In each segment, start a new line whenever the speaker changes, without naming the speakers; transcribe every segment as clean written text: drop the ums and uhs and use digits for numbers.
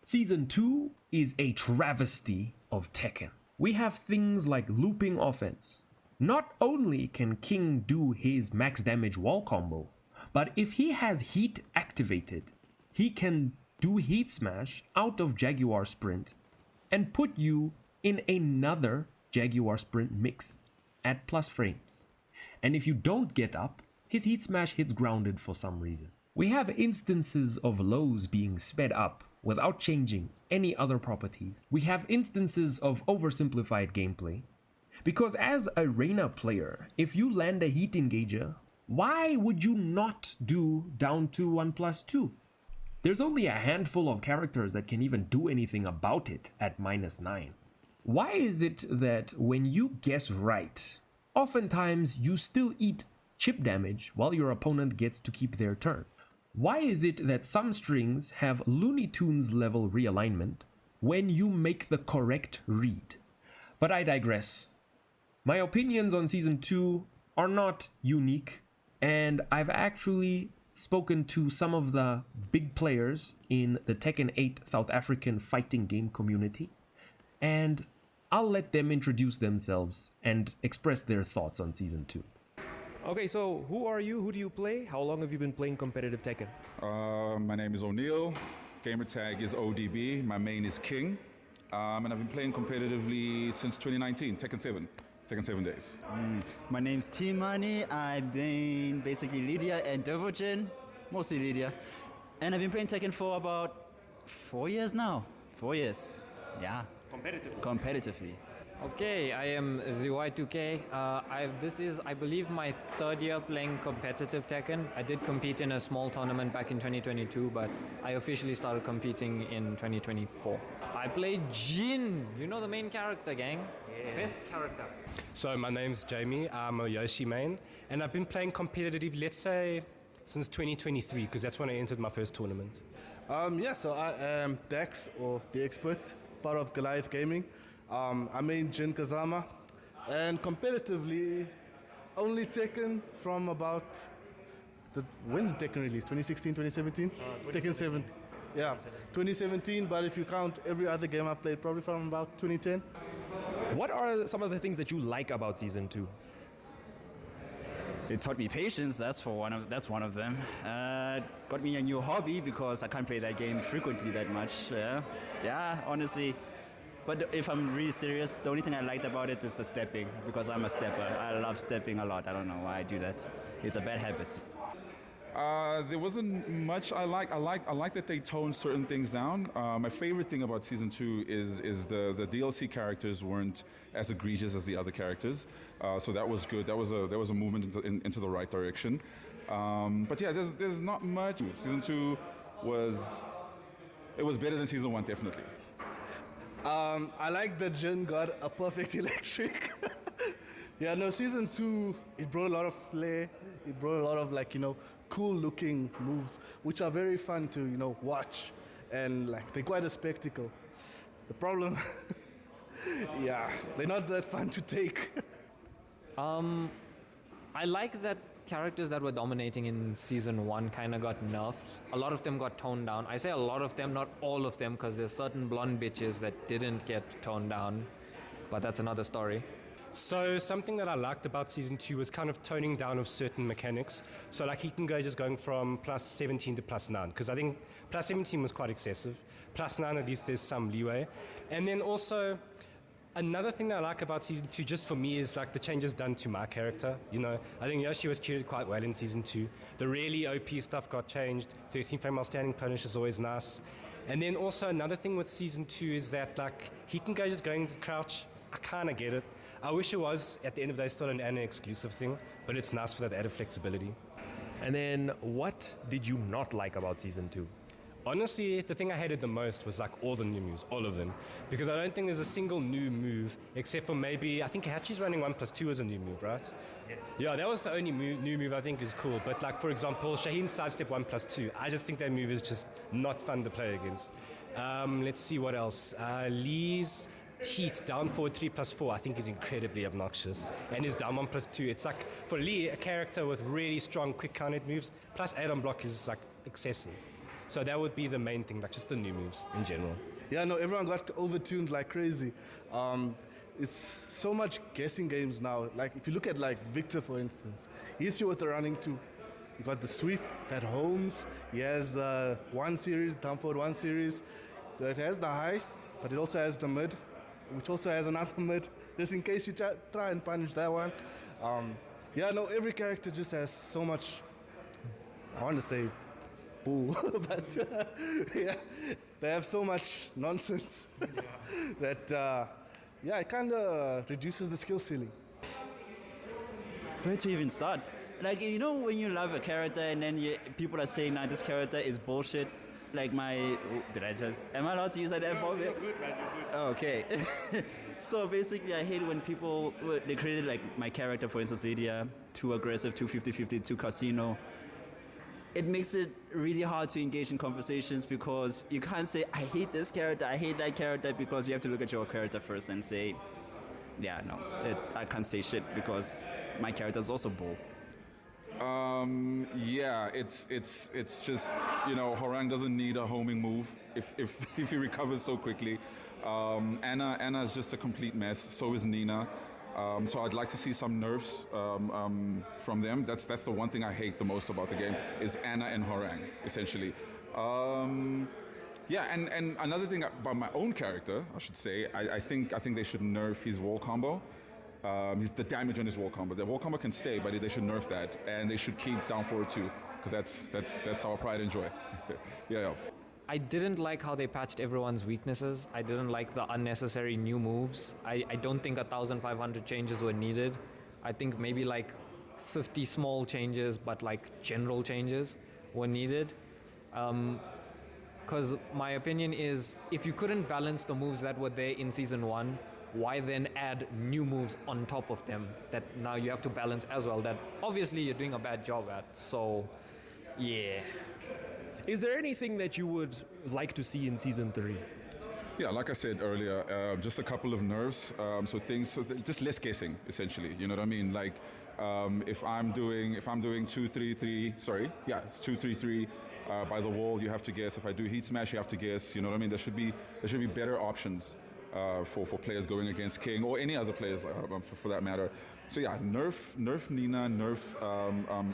Season 2 is a travesty of Tekken. We have things like looping offense. Not only can King do his max damage wall combo, but if he has heat activated, he can do heat smash out of Jaguar sprint and put you in another Jaguar sprint mix at plus frames. And if you don't get up, his heat smash hits grounded for some reason. We have instances of lows being sped up without changing any other properties. We have instances of oversimplified gameplay. Because as a Reina player, if you land a heat engager, why would you not do down to 1+2? There's only a handful of characters that can even do anything about it at -9. Why is it that when you guess right, oftentimes you still eat chip damage while your opponent gets to keep their turn? Why is it that some strings have Looney Tunes level realignment when you make the correct read? But I digress. My opinions on Season 2 are not unique, and I've actually spoken to some of the big players in the Tekken 8 South African fighting game community, and I'll let them introduce themselves and express their thoughts on Season 2.
Okay, so who are you? Who do you play? How long have you been playing competitive Tekken?
My name is O'Neill. Gamer tag is ODB. My main is King. And I've been playing competitively since 2019, Tekken 7 days.
My name's T-Money. I've been basically Lydia and Devogen, mostly Lydia. And I've been playing Tekken for about 4 years now. 4 years, yeah. Competitively.
Okay, I am the Y2K. This is, I believe, my third year playing competitive Tekken. I did compete in a small tournament back in 2022, but I officially started competing in 2024. I play Jin. You know the main character, gang? Yeah. Best character.
So my name's Jamie. I'm a Yoshi main, and I've been playing competitive, let's say, since 2023, because that's when I entered my first tournament.
So I am Dex, or the expert, part of Goliath Gaming. I main Jin Kazama, and competitively, only Tekken from about when did Tekken release? 2016, 2017? Tekken 7. Yeah, 2017, but if you count every other game I've played, probably from about 2010.
What are some of the things that you like about Season 2?
It taught me patience. That's one of them. Got me a new hobby because I can't play that game frequently that much. Yeah, honestly. But if I'm really serious, the only thing I liked about it is the stepping, because I'm a stepper. I love stepping a lot. I don't know why I do that. It's a bad habit.
There wasn't much I like. I like that they toned certain things down. My favorite thing about Season 2 is the DLC characters weren't as egregious as the other characters. So that was good. There was a movement into the right direction. But yeah, there's not much. Season 2 was better than Season 1, definitely.
I like that Jin got a perfect electric. Yeah, no, Season 2, it brought a lot of flair. It brought a lot of cool looking moves, which are very fun to, watch. And they're quite a spectacle. The problem, yeah, they're not that fun to take.
I like that characters that were dominating in Season 1 kind of got nerfed. A lot of them got toned down. I say a lot of them, not all of them, because there's certain blonde bitches that didn't get toned down. But that's another story.
So something that I liked about Season 2 was kind of toning down of certain mechanics. So like heat engages going from +17 to +9, because I think +17 was quite excessive. +9, at least there's some leeway. And then also, another thing that I like about Season 2, just for me, is the changes done to my character. I think Yoshi was treated quite well in Season 2. The really OP stuff got changed. 13 frame while standing punish is always nice. And then also another thing with Season 2 is that heat engages going to crouch, I kind of get it. I wish it was, at the end of the day, still an anime exclusive thing, but it's nice for that added flexibility.
And then what did you not like about Season 2?
Honestly, the thing I hated the most was all the new moves, all of them. Because I don't think there's a single new move, except for maybe, I think Hachi's running 1+2 as a new move, right?
Yes.
Yeah, that was the only new move I think is cool. But for example, Shaheen's sidestep 1+2, I just think that move is just not fun to play against. Let's see what else. Lee's heat down forward 3+4 I think is incredibly obnoxious, and his down 1+2, it's for Lee, a character with really strong quick counted moves plus add-on block is excessive. So that would be the main thing, like just the new moves in general.
Yeah, no, everyone got overtuned like crazy. It's so much guessing games now. Like if you look at like Victor, for instance, he's here with the running two. You got the sweep that Holmes. He has the 1 series, down forward 1 series. That has the high, but it also has the mid, which also has another mid, just in case you try and punish that one. Yeah, no, every character just has so much, I want to say bull, but yeah, they have so much nonsense that, yeah, it kind of reduces the skill ceiling.
Where to even start? Like, you know, when you love a character and then people are saying, nah, this character is bullshit. Like am I allowed to use that F-bomb? You're good, man, you're good. Oh, okay. So basically, I hate when people, they created like my character, for instance, Lydia, too aggressive, too 50-50, too casino. It makes it really hard to engage in conversations because you can't say, I hate this character, I hate that character, because you have to look at your character first and say, yeah, no, I can't say shit because my character is also bull.
Yeah, it's just, you know, Horang doesn't need a homing move if he recovers so quickly. Anna is just a complete mess. So is Nina. So I'd like to see some nerfs from them. That's the one thing I hate the most about the game is Anna and Horang, essentially. Yeah, and another thing about my own character, I should say, I think they should nerf his wall combo. The damage on his wall combo. The wall combo can stay, but they should nerf that, and they should keep down forward too, because that's our pride and joy. Yeah.
I didn't like how they patched everyone's weaknesses. I didn't like the unnecessary new moves. I don't think 1,500 changes were needed. I think maybe like 50 small changes, but like general changes were needed. Because my opinion is, if you couldn't balance the moves that were there in Season 1, why then add new moves on top of them that now you have to balance as well, that obviously you're doing a bad job at. So, yeah.
Is there anything that you would like to see in Season 3?
Yeah, like I said earlier, just a couple of nerfs, just less guessing, essentially. You know what I mean? Like, if I'm doing 2-3-3, it's 2-3-3. By the wall, you have to guess. If I do heat smash, you have to guess. You know what I mean? There should be better options for players going against King or any other players for that matter. So yeah, nerf Nina, nerf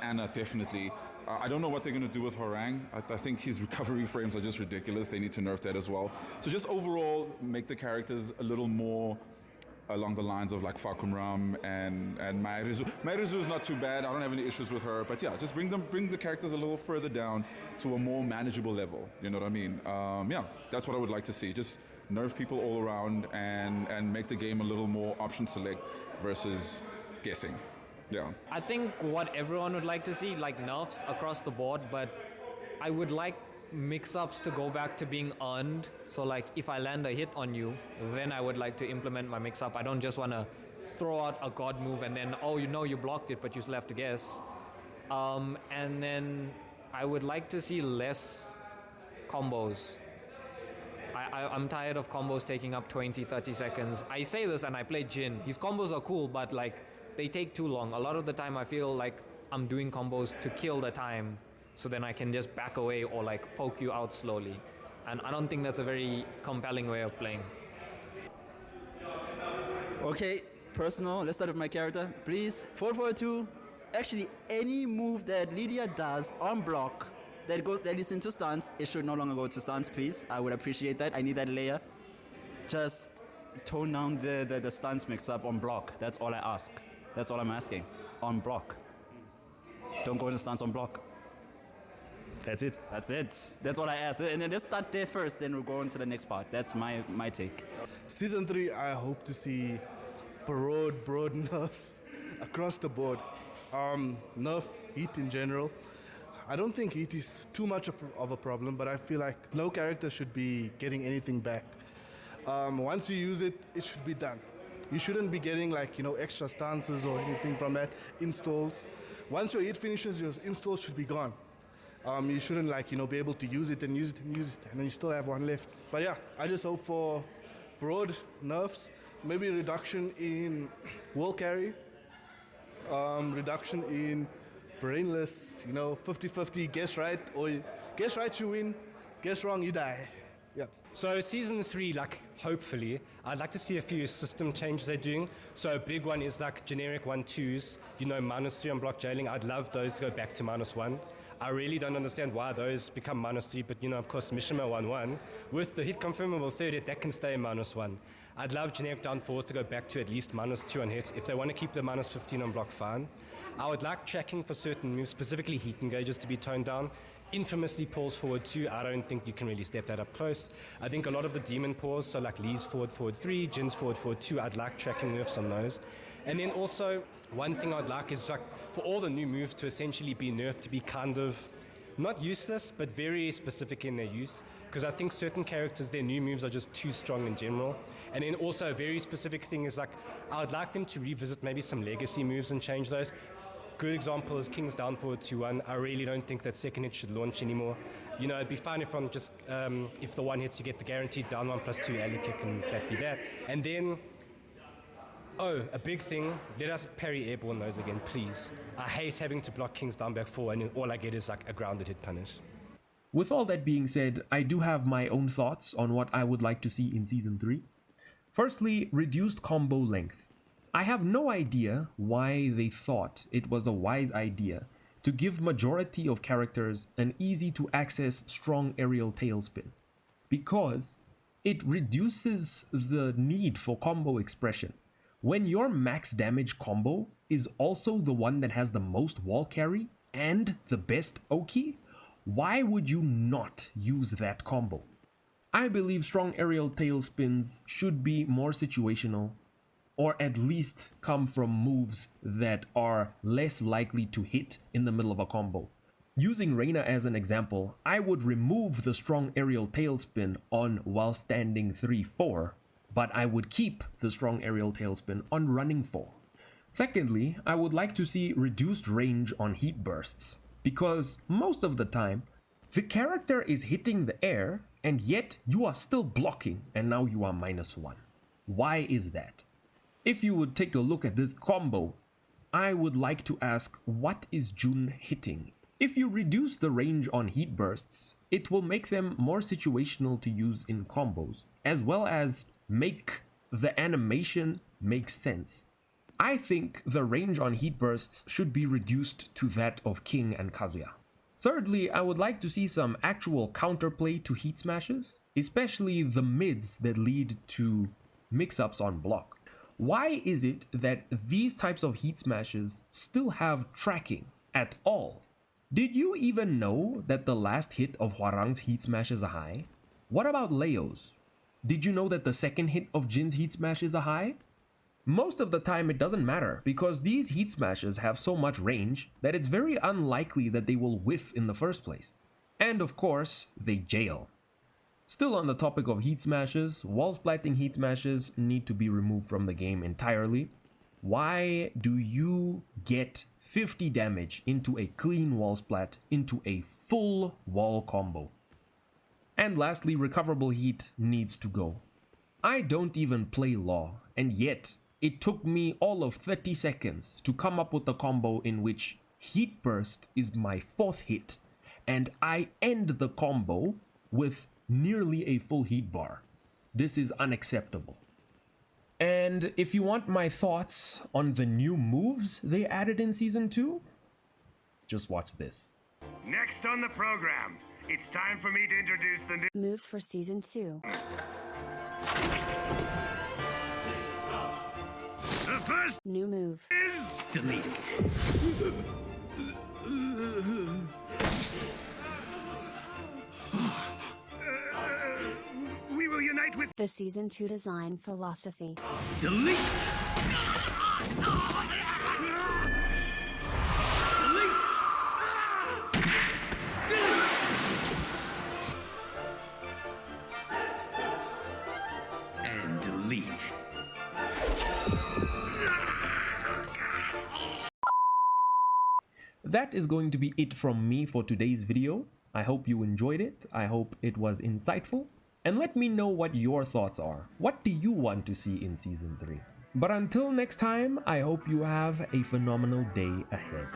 Anna definitely. I don't know what they're going to do with Horang. I think his recovery frames are just ridiculous. They need to nerf that as well. So just overall, make the characters a little more along the lines of like Fakumram and Mairizu. Mairizu is not too bad. I don't have any issues with her. But yeah, just bring the characters a little further down to a more manageable level. You know what I mean? Yeah, that's what I would like to see. Just nerf people all around and make the game a little more option select versus guessing. Yeah.
I think what everyone would like to see, like nerfs across the board, but I would like mix-ups to go back to being earned. So like if I land a hit on you, then I would like to implement my mix-up. I don't just want to throw out a god move and then, oh, you know you blocked it, but you still have to guess. And then I would like to see less combos. I'm tired of combos taking up 20, 30 seconds. I say this and I play Jin. His combos are cool, but like they take too long. A lot of the time I feel like I'm doing combos to kill the time so then I can just back away or like poke you out slowly. And I don't think that's a very compelling way of playing.
Okay, personal, let's start with my character. Please, 442. Actually, any move that Lydia does on block that is into stance, it should no longer go to stance, please. I would appreciate that. I need that layer. Just tone down the stance mix-up on block. That's all I ask. That's all I'm asking. On block. Don't go into stance on block.
That's it.
That's it. That's all I ask. And then let's start there first, then we'll go on to the next part. That's my take.
Season 3, I hope to see broad nerfs across the board. Nerf heat in general. I don't think heat is too much of a problem, but I feel like no character should be getting anything back. Once you use it, it should be done. You shouldn't be getting extra stances or anything from that. Installs. Once your heat finishes, your install should be gone. You shouldn't be able to use it and use it and use it, and then you still have one left. But yeah, I just hope for broad nerfs, maybe reduction in wall carry, reduction in brainless, 50-50 guess right or Guess right, you win. Guess wrong, you die. Yeah.
So season 3, like hopefully, I'd like to see a few system changes they're doing. So a big one is like generic 1-2s, you know, -3 on block jailing. I'd love those to go back to -1. I really don't understand why those become -3, but you know, of course, Mishima 1-1. With the hit confirmable third hit, that can stay -1. I'd love generic down 4s to go back to at least -2 on hits. If they want to keep the -15 on block, fine. I would like tracking for certain moves, specifically heat engages, to be toned down. Infamously pulls forward 2, I don't think you can really step that up close. I think a lot of the demon pulls, so like Lee's forward 3, Jin's forward 2, I'd like tracking nerfs on those. And then also, one thing I'd like is like for all the new moves to essentially be nerfed to be kind of not useless, but very specific in their use. Because I think certain characters, their new moves are just too strong in general. And then also a very specific thing is like, I would like them to revisit maybe some legacy moves and change those. Good example is King's down forward 2-1. I really don't think that second hit should launch anymore. You know, it'd be fine if I'm just, if the one hits you get the guaranteed down 1+2 alley kick and that'd be that. And then, oh, a big thing, let us parry airborne those again, please. I hate having to block King's down back 4 and then all I get is like a grounded hit punish.
With all that being said, I do have my own thoughts on what I would like to see in Season 3. Firstly, reduced combo length. I have no idea why they thought it was a wise idea to give majority of characters an easy to access strong aerial tailspin, because it reduces the need for combo expression. When your max damage combo is also the one that has the most wall carry and the best Oki, why would you not use that combo? I believe strong aerial tailspins should be more situational, or at least come from moves that are less likely to hit in the middle of a combo. Using Reina as an example, I would remove the strong aerial tailspin on while standing 3-4, but I would keep the strong aerial tailspin on running 4. Secondly, I would like to see reduced range on heat bursts, because most of the time, the character is hitting the air and yet you are still blocking and now you are -1. Why is that? If you would take a look at this combo, I would like to ask, what is Jun hitting? If you reduce the range on heat bursts, it will make them more situational to use in combos, as well as make the animation make sense. I think the range on heat bursts should be reduced to that of King and Kazuya. Thirdly, I would like to see some actual counterplay to heat smashes, especially the mids that lead to mix-ups on block. Why is it that these types of heat smashes still have tracking at all? Did you even know that the last hit of Hwarang's heat smash is a high? What about Leo's? Did you know that the second hit of Jin's heat smash is a high? Most of the time it doesn't matter, because these heat smashes have so much range that it's very unlikely that they will whiff in the first place. And of course, they jail. Still on the topic of heat smashes, wall splatting heat smashes need to be removed from the game entirely. Why do you get 50 damage into a clean wall splat into a full wall combo? And lastly, recoverable heat needs to go. I don't even play Law, and yet it took me all of 30 seconds to come up with a combo in which Heat Burst is my 4th hit, and I end the combo with nearly a full heat bar. This is unacceptable. And if you want my thoughts on the new moves they added in Season 2, just watch this.
Next on the program, it's time for me to introduce the new
moves for Season 2.
The first
new move
is delete. We will unite with
the Season 2 design philosophy.
Delete! And delete.
That is going to be it from me for today's video. I hope you enjoyed it. I hope it was insightful. And let me know what your thoughts are. What do you want to see in Season 3? But until next time, I hope you have a phenomenal day ahead.